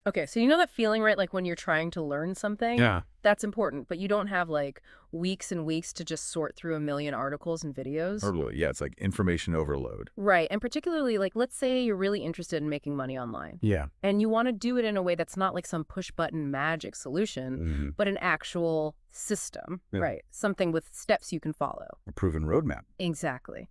Okay, so you know that feeling, right? Like when you're trying to learn something? Yeah. That's important, but you don't have like weeks and weeks to just sort through a million articles and videos. Totally. Yeah, it's like information overload. Right, and particularly like let's say you're really interested in making money online. Yeah. And you want to do it in a way that's not like some push-button magic solution, Mm-hmm. but an actual system, Yeah. right? Something with steps you can follow. A proven roadmap. Exactly.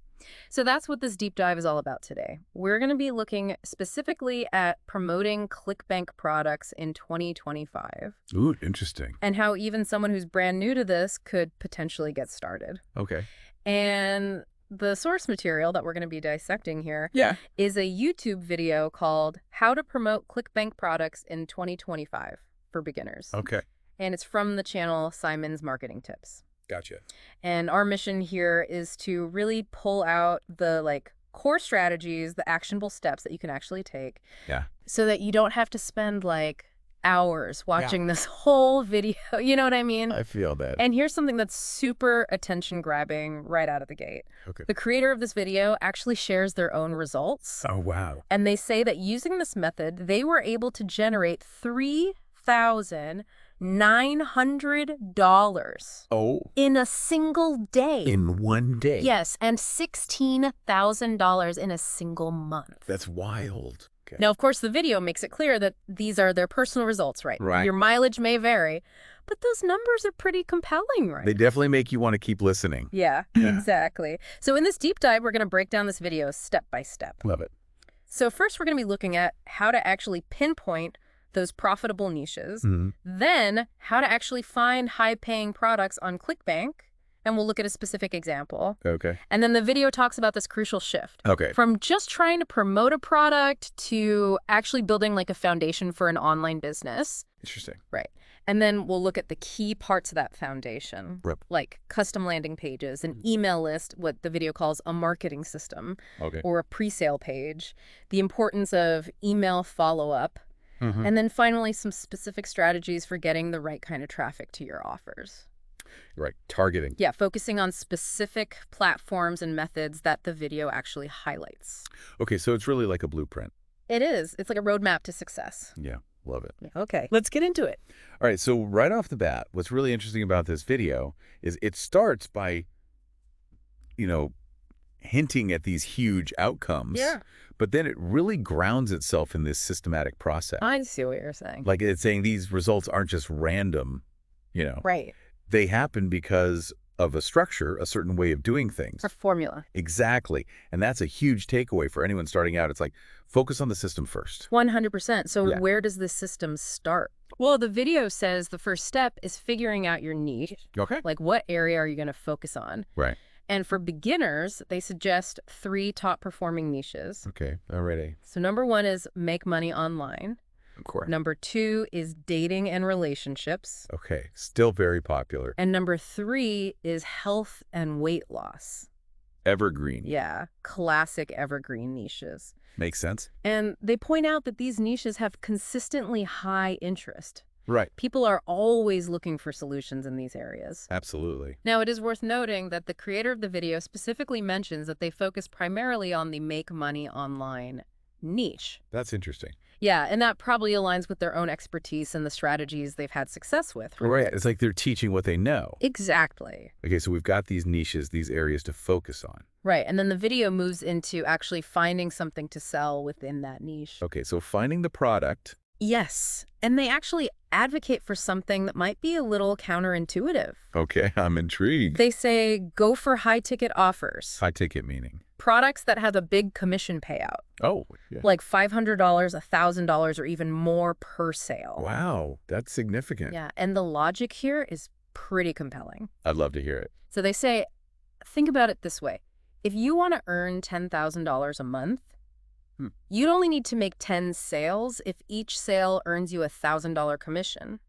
So that's what this deep dive is all about today. We're going to be looking specifically at promoting ClickBank products in 2025 Ooh, interesting. and how even someone who's brand new to this could potentially get started. Okay. And the source material that we're going to be dissecting here Yeah. is a YouTube video called How to Promote ClickBank Products in 2025 for Beginners. Okay. And it's from the channel Simon's Marketing Tips. Gotcha. And our mission here is to really pull out the like core strategies, the actionable steps that you can actually take. Yeah. So that you don't have to spend like hours watching this whole video. You know what I mean? I feel that. And here's something that's super attention grabbing right out of the gate. Okay. The creator of this video actually shares their own results. Oh, wow. And they say that using this method, they were able to generate $3,900 in a single day. In one day? Yes, and $16,000 in a single month. That's wild. Okay. Now, of course, the video makes it clear that these are their personal results, right? Right. Your mileage may vary, but those numbers are pretty compelling, right? They definitely make you want to keep listening. Yeah, exactly. So in this deep dive, we're going to break down this video step by step. Love it. So first, we're going to be looking at how to actually pinpoint those profitable niches, then how to actually find high-paying products on ClickBank, and we'll look at a specific example. Okay. And then the video talks about this crucial shift. Okay. From just trying to promote a product to actually building like a foundation for an online business. Interesting. Right. And then we'll look at the key parts of that foundation, Rip. like custom landing pages, an email list, what the video calls a marketing system, Okay. or a pre-sale page, the importance of email follow-up, and then finally some specific strategies for getting the right kind of traffic to your offers. Right. Targeting. Yeah, focusing on specific platforms and methods that the video actually highlights. Okay, so it's really like a blueprint. It is. It's like a roadmap to success. Yeah. Love it. Okay, let's get into it. All right, so right off the bat, what's really interesting about this video is it starts by, hinting at these huge outcomes. Yeah. But then it really grounds itself in this systematic process. I see what you're saying. Like it's saying these results aren't just random, Right. They happen because of a structure, a certain way of doing things. A formula. Exactly. And that's a huge takeaway for anyone starting out. It's like, focus on the system first. 100%. So Yeah. where does this system start? Well, the video says the first step is figuring out your niche. Okay. Like what area are you going to focus on? Right. And for beginners, they suggest 3 top performing niches. Okay. Alrighty. So number 1 is make money online. Of course. Number 2 is dating and relationships. Okay. Still very popular. And number 3 is health and weight loss. Evergreen. Yeah, classic evergreen niches. Makes sense. And they point out that these niches have consistently high interest. Right. People are always looking for solutions in these areas. Absolutely. Now, it is worth noting that the creator of the video specifically mentions that they focus primarily on the make money online niche. That's interesting. Yeah, and that probably aligns with their own expertise and the strategies they've had success with. Right. It's like they're teaching what they know. Exactly. Okay, so we've got these niches, these areas to focus on. Right, and then the video moves into actually finding something to sell within that niche. Okay, so finding the product. Yes, and they actually advocate for something that might be a little counterintuitive. Okay, I'm intrigued. They say go for high-ticket offers. High ticket meaning? Products that have a big commission payout, Oh, yeah. like $500, $1,000, or even more per sale. Wow, that's significant. Yeah, and the logic here is pretty compelling. I'd love to hear it. So they say, think about it this way. If you want to earn $10,000 a month, you'd only need to make 10 sales if each sale earns you a $1,000 commission.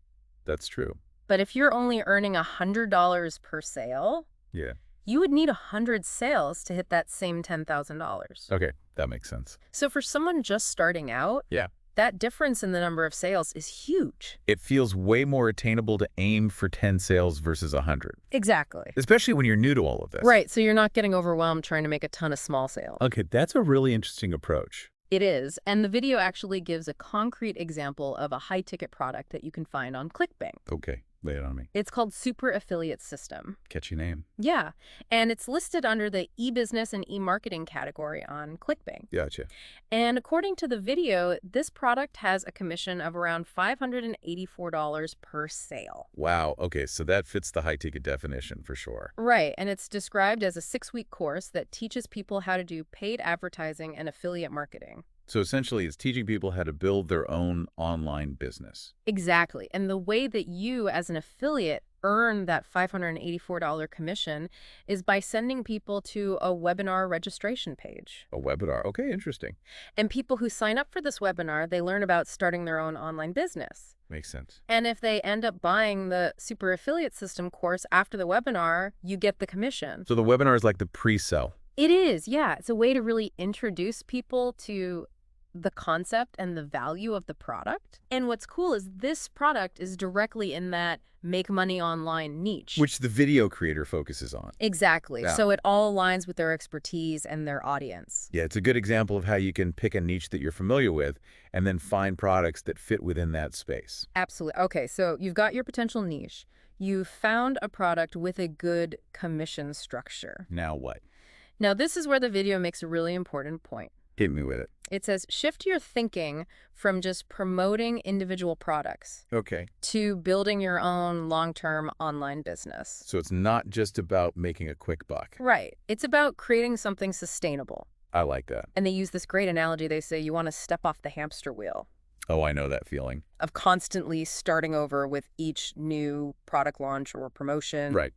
That's true. But if you're only earning $100 per sale, Yeah. you would need 100 sales to hit that same $10,000. Okay, that makes sense. So for someone just starting out, Yeah. that difference in the number of sales is huge. It feels way more attainable to aim for 10 sales versus 100, Exactly. especially when you're new to all of this. Right, so you're not getting overwhelmed trying to make a ton of small sales. Okay, that's a really interesting approach. It is. And the video actually gives a concrete example of a high-ticket product that you can find on ClickBank. Okay, lay it on me. It's called Super Affiliate System. Catchy name. Yeah. And it's listed under the e-business and e-marketing category on ClickBank. Gotcha. And according to the video, this product has a commission of around $584 per sale. Wow. Okay, so that fits the high-ticket definition for sure. Right, and it's described as a 6-week course that teaches people how to do paid advertising and affiliate marketing. So essentially, it's teaching people how to build their own online business. Exactly, and the way that you, as an affiliate, earn that $584 commission is by sending people to a webinar registration page. A webinar. Okay, interesting. And people who sign up for this webinar, they learn about starting their own online business. Makes sense. And if they end up buying the Super Affiliate System course after the webinar, you get the commission. So the webinar is like the pre-sell. It is, yeah. It's a way to really introduce people to the concept and the value of the product. And what's cool is this product is directly in that make money online niche. Which the video creator focuses on. Exactly. Yeah. So it all aligns with their expertise and their audience. Yeah, it's a good example of how you can pick a niche that you're familiar with and then find products that fit within that space. Absolutely. Okay, so you've got your potential niche. You've found a product with a good commission structure. Now what? Now, this is where the video makes a really important point. Hit me with it. It says, shift your thinking from just promoting individual products Okay. to building your own long-term online business. So it's not just about making a quick buck. Right. It's about creating something sustainable. I like that. And they use this great analogy. They say you want to step off the hamster wheel Oh, I know that feeling. of constantly starting over with each new product launch or promotion. Right.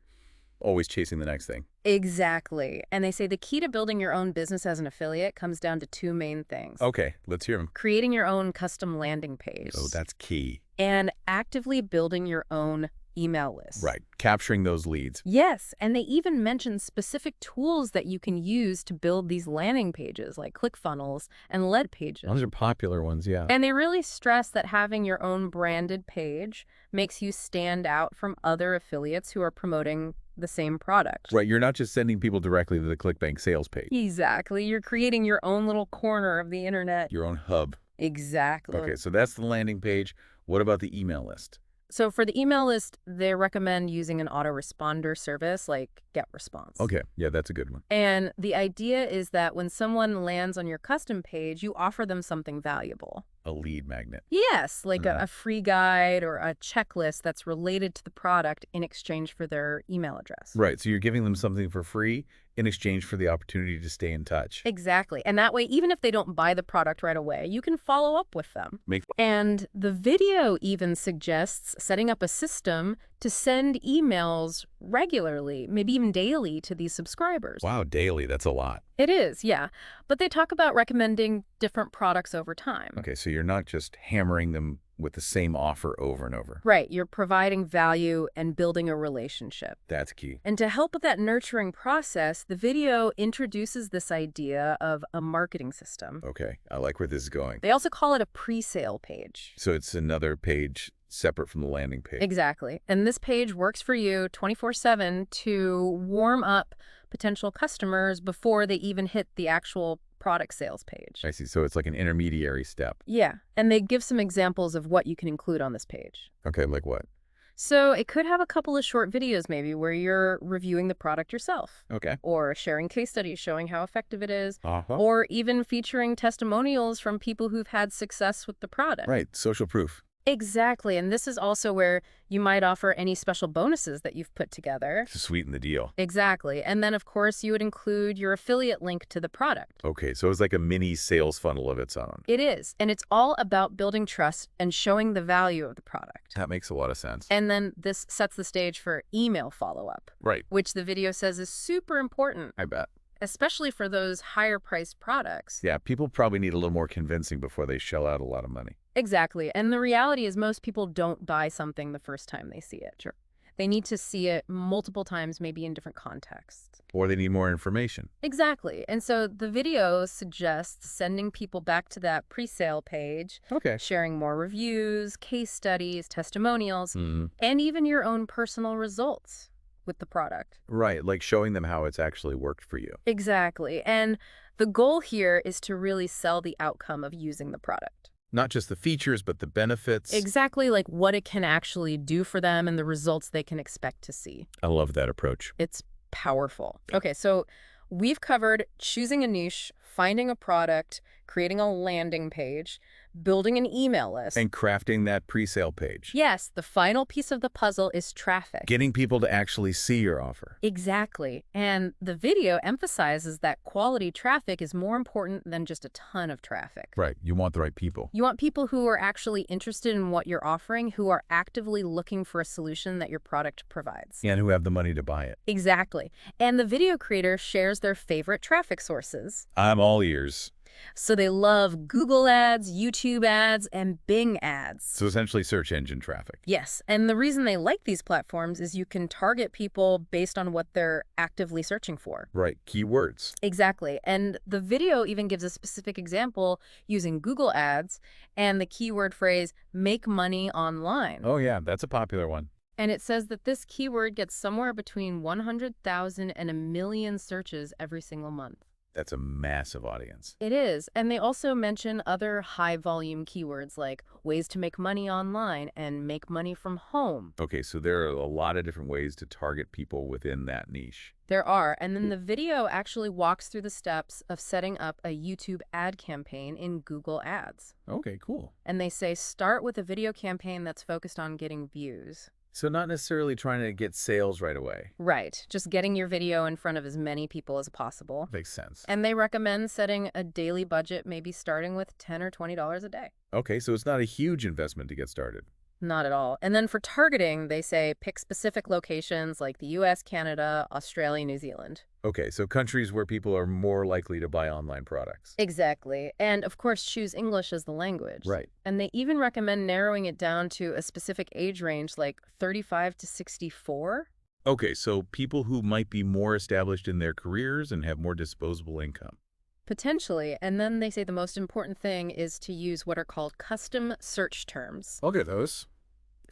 Always chasing the next thing. Exactly. And they say the key to building your own business as an affiliate comes down to 2 main things. Okay, let's hear them. Creating your own custom landing page. Oh, that's key. And actively building your own email list. Right. Capturing those leads. Yes, and they even mention specific tools that you can use to build these landing pages, like ClickFunnels and lead pages. Those are popular ones, yeah. And they really stress that having your own branded page makes you stand out from other affiliates who are promoting the same product. Right, you're not just sending people directly to the ClickBank sales page. Exactly. You're creating your own little corner of the internet. Your own hub. Exactly. Okay, so that's the landing page. What about the email list? So for the email list, they recommend using an autoresponder service like GetResponse. Okay, yeah, that's a good one. And the idea is that when someone lands on your custom page, you offer them something valuable. A lead magnet. Yes, like a free guide or a checklist that's related to the product in exchange for their email address. Right, so you're giving them something for free in exchange for the opportunity to stay in touch. Exactly. And that way, even if they don't buy the product right away, you can follow up with them. And the video even suggests setting up a system to send emails regularly, maybe even daily, to these subscribers. Wow, daily, that's a lot. It is, yeah. But they talk about recommending different products over time. Okay, so you're not just hammering them with the same offer over and over. Right. You're providing value and building a relationship. That's key. And to help with that nurturing process, the video introduces this idea of a marketing system. Okay, I like where this is going. They also call it a pre-sale page. So it's another page separate from the landing page. Exactly. And this page works for you 24/7 to warm up potential customers before they even hit the actual product sales page. I see. So it's like an intermediary step. Yeah. And they give some examples of what you can include on this page. Okay, like what? So it could have a couple of short videos maybe where you're reviewing the product yourself. Okay. Or sharing case studies showing how effective it is. Uh-huh. Or even featuring testimonials from people who've had success with the product. Right, social proof. Exactly. And this is also where you might offer any special bonuses that you've put together. To sweeten the deal. Exactly. And then, of course, you would include your affiliate link to the product. Okay, so it's like a mini sales funnel of its own. It is. And it's all about building trust and showing the value of the product. That makes a lot of sense. And then this sets the stage for email follow-up. Right. Which the video says is super important. I bet. Especially for those higher-priced products. Yeah, people probably need a little more convincing before they shell out a lot of money. Exactly. And the reality is most people don't buy something the first time they see it. Sure. They need to see it multiple times, maybe in different contexts. Or they need more information. Exactly. And so the video suggests sending people back to that pre-sale page, Okay. sharing more reviews, case studies, testimonials, Mm-hmm. and even your own personal results with the product. Right, like showing them how it's actually worked for you. Exactly. And The goal here is to really sell the outcome of using the product. Not just the features, but the benefits. Exactly, like what it can actually do for them and the results they can expect to see. I love that approach. It's powerful. Okay, so we've covered choosing a niche, finding a product, creating a landing page, building an email list. And crafting that pre-sale page. Yes, the final piece of the puzzle is traffic. Getting people to actually see your offer. Exactly. And the video emphasizes that quality traffic is more important than just a ton of traffic. Right. You want the right people. You want people who are actually interested in what you're offering, who are actively looking for a solution that your product provides. And who have the money to buy it. Exactly. And the video creator shares their favorite traffic sources. I'm all ears. So they love Google ads, YouTube ads, and Bing ads. So essentially search engine traffic. Yes, and the reason they like these platforms is you can target people based on what they're actively searching for. Right, keywords. Exactly, and the video even gives a specific example using Google ads and the keyword phrase, make money online. Oh yeah, that's a popular one. And it says that this keyword gets somewhere between 100,000 and 1 million searches every single month. That's a massive audience. It is. And they also mention other high-volume keywords like ways to make money online and make money from home. Okay, so there are a lot of different ways to target people within that niche. There are. And then the video actually walks through the steps of setting up a YouTube ad campaign in Google Ads. Okay, cool. And they say start with a video campaign that's focused on getting views. So not necessarily trying to get sales right away. Right. Just getting your video in front of as many people as possible. Makes sense. And they recommend setting a daily budget, maybe starting with $10 or $20 a day. Okay, so it's not a huge investment to get started. Not at all. And then for targeting, they say pick specific locations like the US, Canada, Australia, New Zealand. Okay, so countries where people are more likely to buy online products. Exactly. And of course, choose English as the language. Right. And they even recommend narrowing it down to a specific age range like 35 to 64. Okay, so people who might be more established in their careers and have more disposable income. Potentially. And then they say the most important thing is to use what are called custom search terms. I'll get those.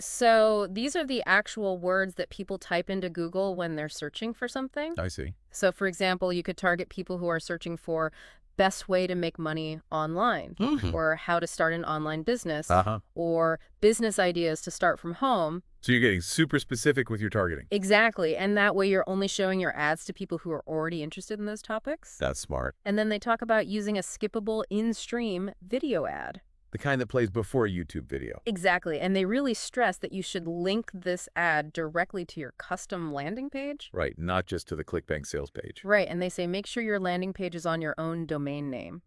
So these are the actual words that people type into Google when they're searching for something. I see. So for example, you could target people who are searching for best way to make money online, or how to start an online business, or business ideas to start from home. So you're getting super specific with your targeting. Exactly. And that way you're only showing your ads to people who are already interested in those topics. That's smart. And then they talk about using a skippable in-stream video ad. The kind that plays before a YouTube video. Exactly. And they really stress that you should link this ad directly to your custom landing page. Right, not just to the ClickBank sales page. Right. And they say make sure your landing page is on your own domain name.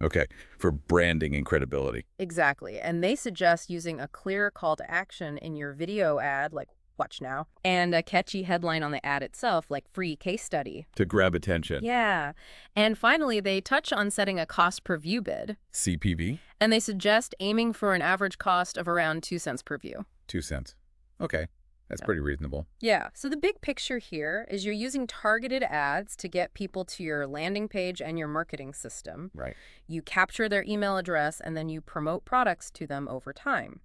Okay, for branding and credibility. Exactly. And they suggest using a clear call to action in your video ad, like watch now, and a catchy headline on the ad itself, like free case study. To grab attention. Yeah. And finally, they touch on setting a cost per view bid. CPV? And they suggest aiming for an average cost of around 2 cents per view. 2 cents. Okay, that's pretty reasonable. Yeah. So the big picture here is you're using targeted ads to get people to your landing page and your marketing system. Right. You capture their email address and then you promote products to them over time.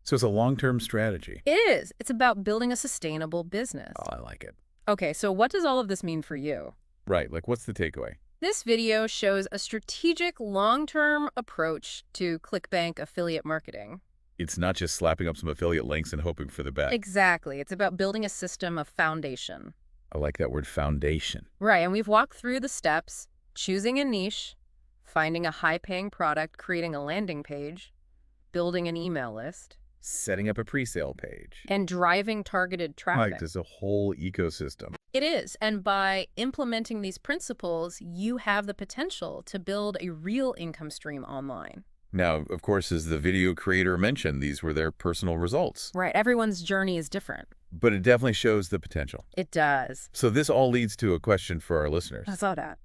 So it's a long-term strategy. It is. It's about building a sustainable business. Oh, I like it. Okay, so what does all of this mean for you? Right, like what's the takeaway? This video shows a strategic long-term approach to ClickBank affiliate marketing. It's not just slapping up some affiliate links and hoping for the best. Exactly. It's about building a system of foundation. I like that word, foundation. Right, and we've walked through the steps: choosing a niche, finding a high-paying product, creating a landing page, building an email list, Setting up a pre-sale page. and driving targeted traffic. Like, there's a whole ecosystem. It is, and by implementing these principles, you have the potential to build a real income stream online. Now, of course, as the video creator mentioned, these were their personal results. Right, everyone's journey is different. But it definitely shows the potential. It does. So this all leads to a question for our listeners. I saw that.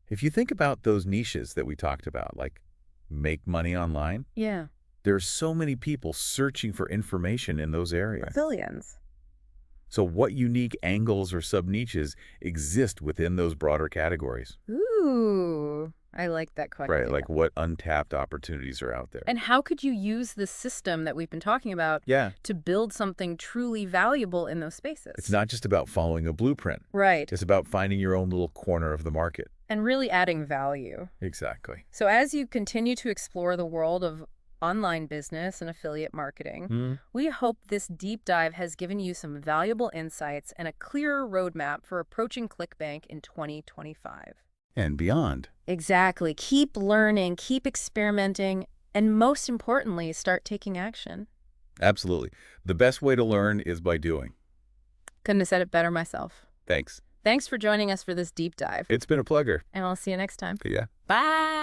If you think about those niches that we talked about, like make money online, Yeah. there are so many people searching for information in those areas. Billions. So what unique angles or sub-niches exist within those broader categories? Ooh, Ooh, I like that question. Right, like what untapped opportunities are out there. And how could you use the system that we've been talking about to build something truly valuable in those spaces? It's not just about following a blueprint. Right. It's about finding your own little corner of the market. And really adding value. Exactly. So as you continue to explore the world of online business and affiliate marketing, we hope this deep dive has given you some valuable insights and a clearer roadmap for approaching ClickBank in 2025. And beyond. Exactly. Keep learning, keep experimenting, and most importantly, start taking action. Absolutely. The best way to learn is by doing. Couldn't have said it better myself. Thanks. Thanks for joining us for this deep dive. It's been a pleasure. And I'll see you next time. Yeah. Bye.